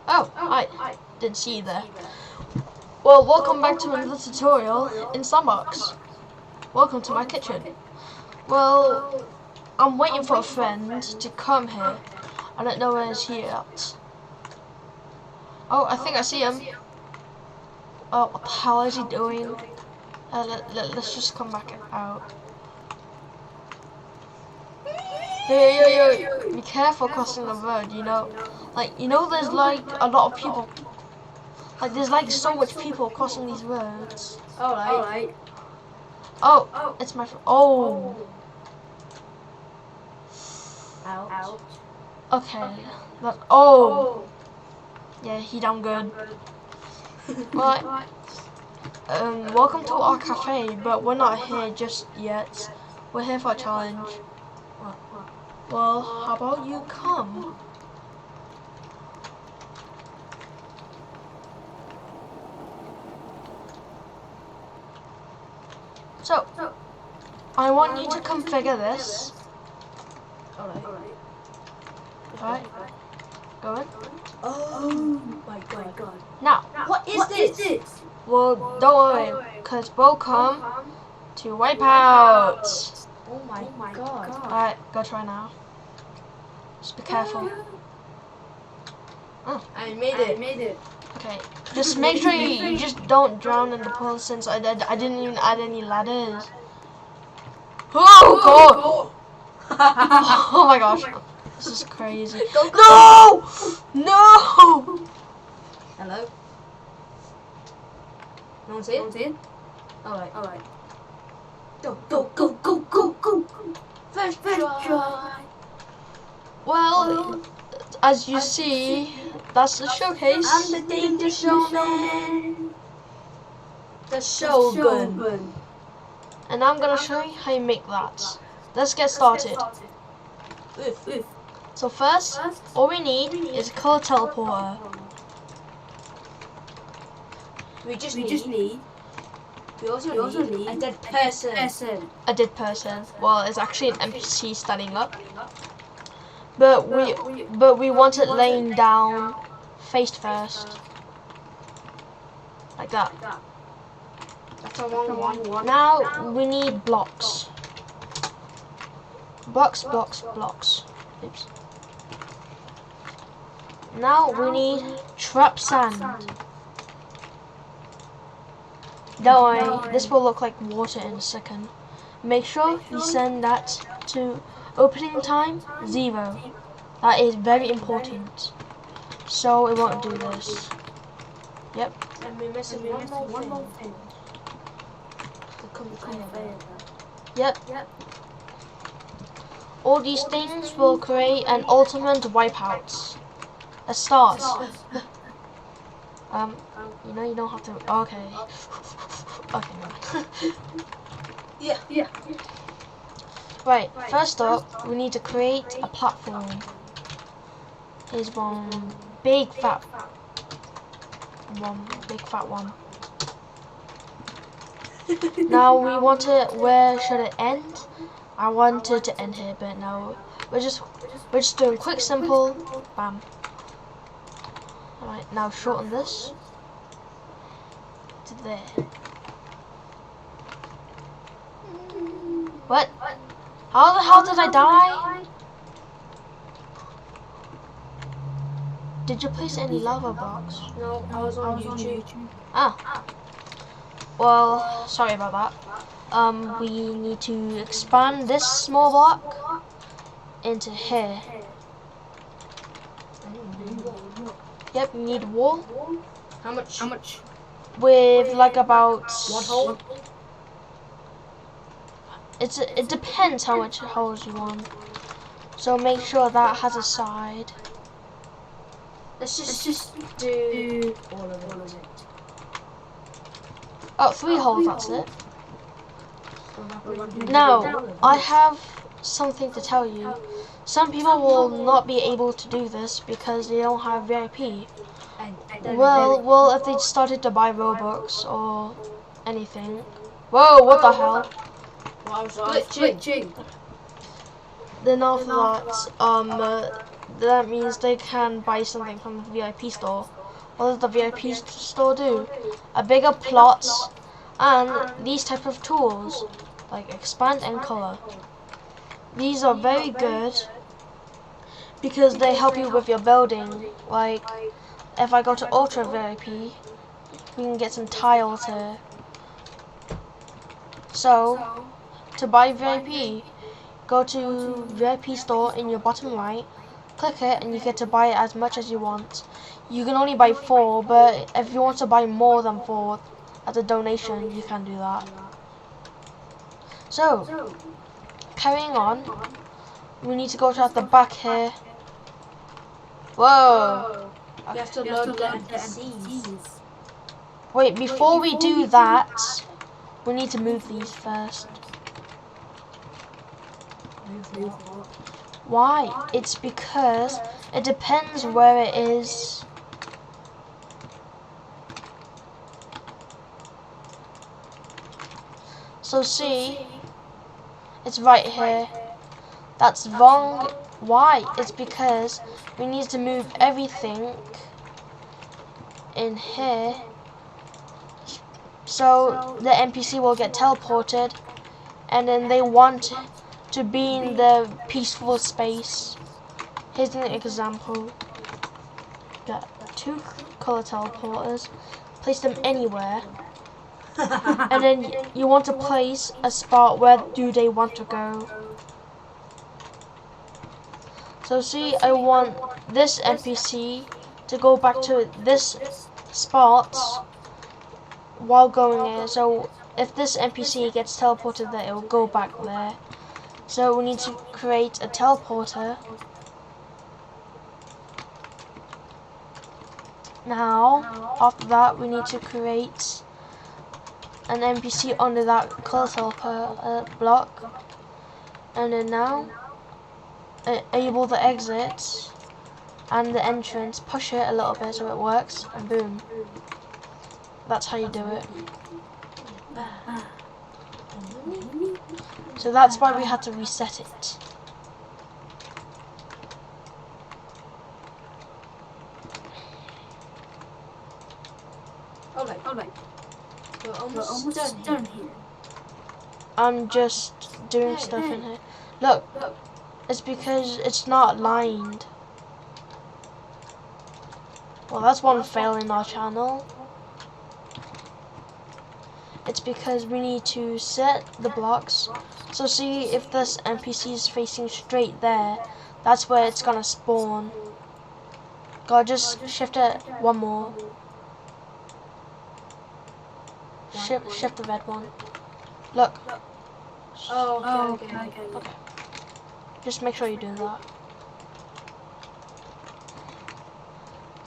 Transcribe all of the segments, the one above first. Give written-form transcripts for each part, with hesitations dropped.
Oh, I didn't see you there. Well, welcome back to another tutorial in Sandbox. Welcome to my kitchen. Well, I'm waiting for a friend to come here. I don't know where he is at. Oh, I think I see him. Oh, what the hell is he doing? Let's just come back out. Yo, be careful crossing the road, you know. There's like a lot of people. Like, there's like so much people crossing these roads. Alright. Oh, it's my oh. Ouch. Okay. Oh. Yeah, he done good. Right. Welcome to our cafe, but we're not here just yet. We're here for a challenge. Well, how about you come? So, I want you to configure this. Alright. Go in. Oh my god. Now, What is this? well, don't worry, because we'll come to Wipeout. Oh my god. Alright, go try now. Just be careful. Oh. I made it. Okay, just make sure you just don't drown in the pool, since I didn't even add any ladders. Oh god! Oh my gosh, this is crazy. No! No! Hello? No one's in? Alright. Go. First try. Well, as you see, that's the showcase. I'm the danger showman. The Shogun. And I'm gonna show you how you make that. Let's get started. So first, all we need is a color teleporter. We also need a dead person. A dead person. Well, it's actually an NPC standing up. But we want it laying down, face first, like that. That's a wrong one. Now we need blocks. Blocks. Oops. Now we need trap sand. Don't worry, this will look like water in a second. Make sure you send that to opening time 0. That is very important. So it won't do this. Yep. And we're missing one more thing. Yep. All these things will create an ultimate wipeout. Let's start. You don't have to. Okay. Okay. Yeah. Right. First up, we need to create a platform. Here's one big fat one. Now we want it. Where should it end? I wanted to end here, but now we're just doing quick, simple, bam. Alright, now shorten this to there. What? How the hell did I die? Did you place any lava blocks? No, I was on YouTube. Ah. Well, sorry about that. We need to expand this small block into here. Yep, we need a wall. How much? With like about One hole? it depends how much holes you want. So make sure that has a side. Let's just do all of it. Oh, 3 holes, that's it. Now, I have something to tell you. Some people will not be able to do this because they don't have VIP. Well, if they started to buy Robux or anything. Whoa, what the hell? Well, I was glitching. Then after that, that means they can buy something from the VIP store. What does the VIP store do? A bigger plots and these type of tools, like expand and color. These are very good because they help you with your building. Like, if I go to Ultra VIP, we can get some tiles here. So, to buy VIP, go to VIP store in your bottom right, click it, and you get to buy it as much as you want. You can only buy 4, but if you want to buy more than 4 as a donation, you can do that. So, carrying on, we need to go to the back here. Whoa! You have to load the NPCs. Wait, before we do that, we need to move these first. Why? It's because it depends where it is. So see, it's right here. That's wrong. Why? It's because we need to move everything in here so the NPC will get teleported, and then they want to be in the peaceful space. Here's an example. Got 2 color teleporters, place them anywhere, and then you want to place a spot where do they want to go. So see, I want this NPC to go back to this spot while going there. So if this NPC gets teleported there, it will go back there. So we need to create a teleporter. Now, after that, we need to create an NPC under that color teleporter block. And then now, enable the exit and the entrance. Push it a little bit so it works, and boom. That's how you do it. So that's why we had to reset it. Alright. We're almost done here. I'm just doing stuff in here. Look, it's because it's not lined. Well, that's one fail in our channel. It's because we need to set the blocks. So see, if this NPC is facing straight there, that's where it's gonna spawn. Gotta just shift it one more. Shift the red one. Look. Oh, okay. Just make sure you do that.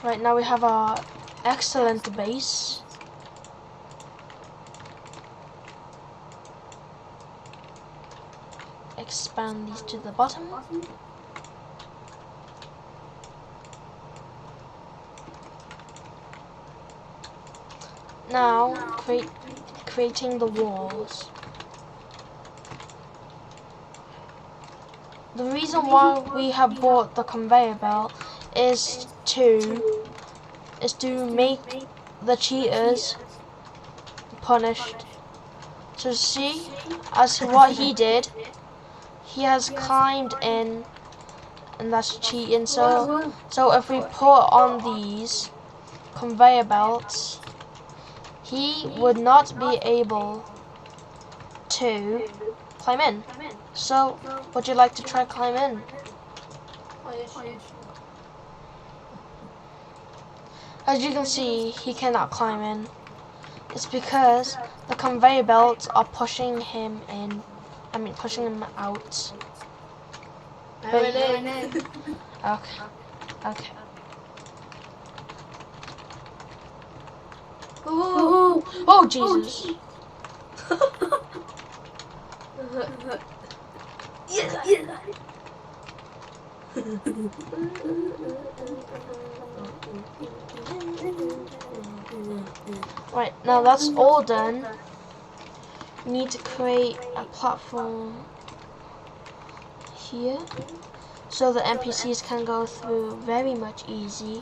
Right, now we have our excellent base. Expand these to the bottom. Now, creating the walls. The reason why we have bought the conveyor belt is to make the cheaters punished. So see, as what he did, he has climbed in, and that's cheating. So if we put on these conveyor belts, he would not be able to climb in. So, would you like to try climb in? As you can see, he cannot climb in. It's because the conveyor belts are pushing him in. I mean, pushing him out. Okay. Oh, Jesus. Right, now that's all done. We need to create a platform here. so the NPCs can go through very much easy.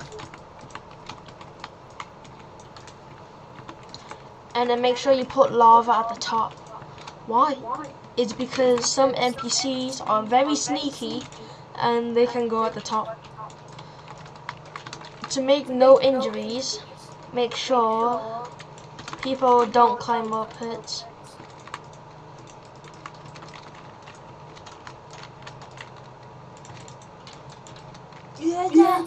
And then make sure you put lava at the top. Why? It's because some NPCs are very sneaky and they can go at the top. To make no injuries, make sure people don't climb up it. Yeah.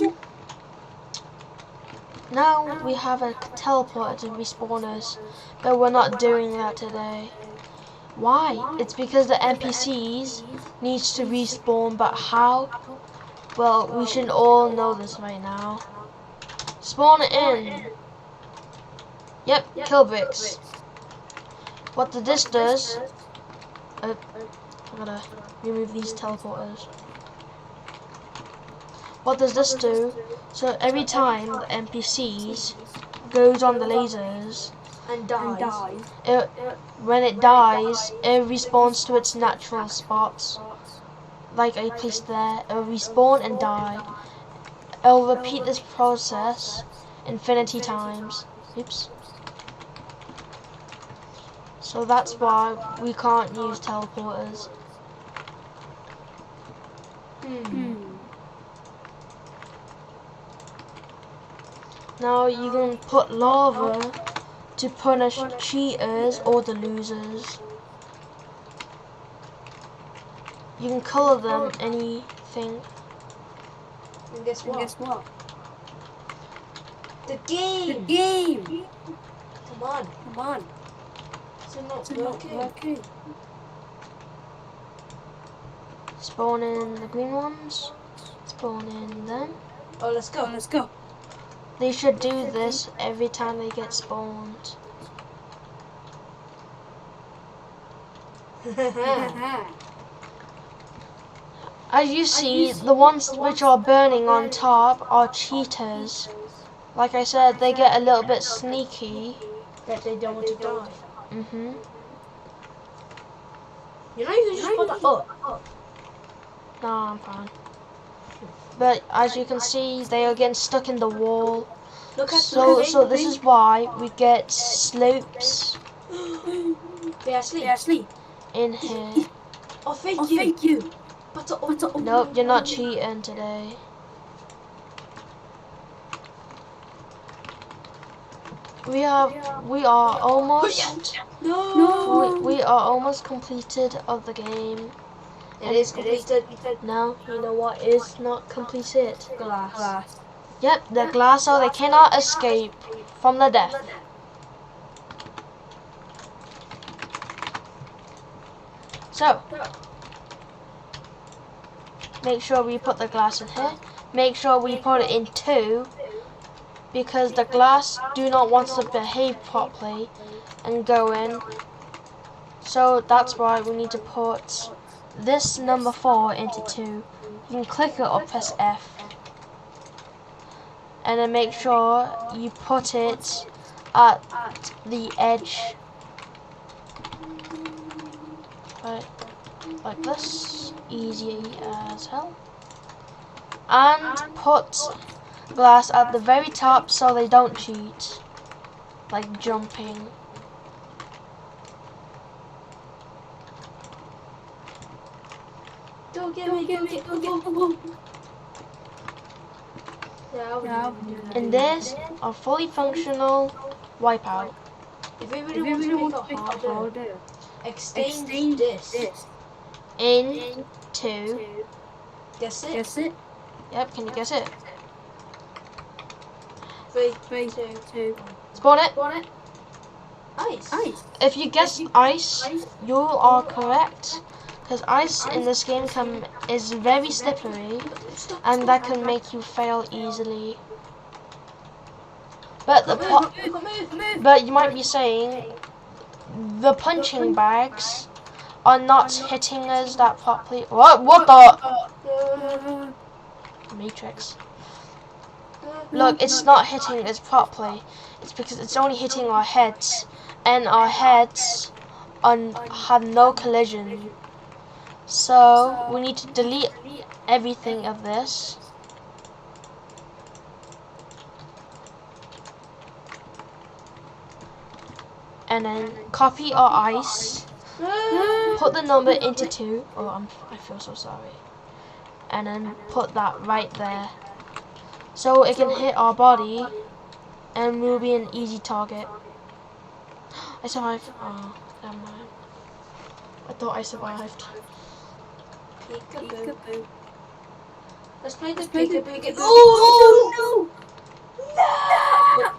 Now we have a teleporter to respawn us, but we're not doing that today. Why? It's because the NPCs needs to respawn, but how? Well, we should all know this right now. Spawn in. Yep, kill bricks. What this does, I gotta remove these teleporters. What does this do? So every time the NPCs goes on the lasers And dies. when it dies, it respawns to its natural spots. Like I placed there, it'll respawn and die. It'll repeat this process infinity times. Oops. So that's why we can't use teleporters. Now you can put lava to punish cheaters or the losers. You can color them anything. And guess what? The The game! game! Come on. Come on. It's not working. working. Spawn in the green ones. Spawn in them. Oh, let's go. Let's go. They should do this every time they get spawned. As you see, the ones which are burning on top are cheaters. Like I said, they get a little bit sneaky. That they don't want to die. You know you can just put that up. No, I'm fine. But as you can see, they are getting stuck in the wall. Look at So this is why we get slopes They are asleep. They're asleep. in here. Oh, thank Oh, you. thank you. But Nope, you're not cheating today. We are almost we are almost completed of the game. It is completed. Now you know what is not completed. Glass. Yep, the glass, so they cannot escape from the death. So make sure we put the glass in here. Make sure we put it in 2, because the glass do not want to behave properly and go in. So that's why we need to put this number 4 into 2. You can click it or press F. And then make sure you put it at the edge. Right, like this. Easy as hell. And put glass at the very top so they don't cheat. Like jumping. Go get me. Go. Yeah, And there's a fully functional wipeout. if we really want to make it harder, exchange this. Into, Guess it. Guess it. yep, can you guess it? 3, 3, 2, Spawn it. Ice. ice. If you guess ice, you are correct. Because ice in this game is very slippery, and that can make you fail easily. But but you might be saying the punching bags are not hitting us that properly. What the Matrix? Look, it's not hitting us properly. It's because it's only hitting our heads, and our heads have no collision. So we need to delete everything of this. And then coffee or ice. Put the number into 2. Oh, I feel so sorry. And then put that right there, so it can hit our body, and we'll be an easy target. I survived. Oh, never mind. I thought I survived. Peekaboo. Let's play the peekaboo. Oh no!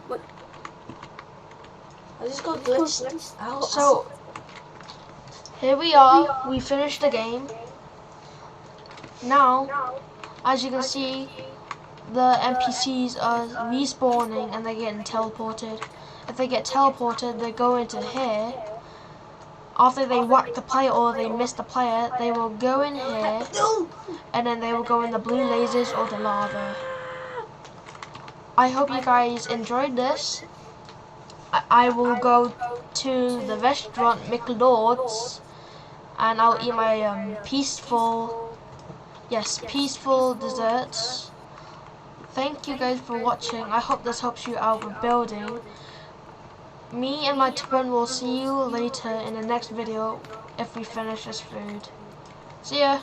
What? I just got glitched out. So here we are. We finished the game. Now, as you can see, the NPCs are respawning and they're getting teleported. If they get teleported, they go into here. After they whack the player or they miss the player, they will go in here, and then they will go in the blue lasers or the lava. I hope you guys enjoyed this. I will go to the restaurant McLord's, and I'll eat my peaceful desserts. Thank you guys for watching. I hope this helps you out with building. Me and my twin will see you later in the next video if we finish this food. See ya!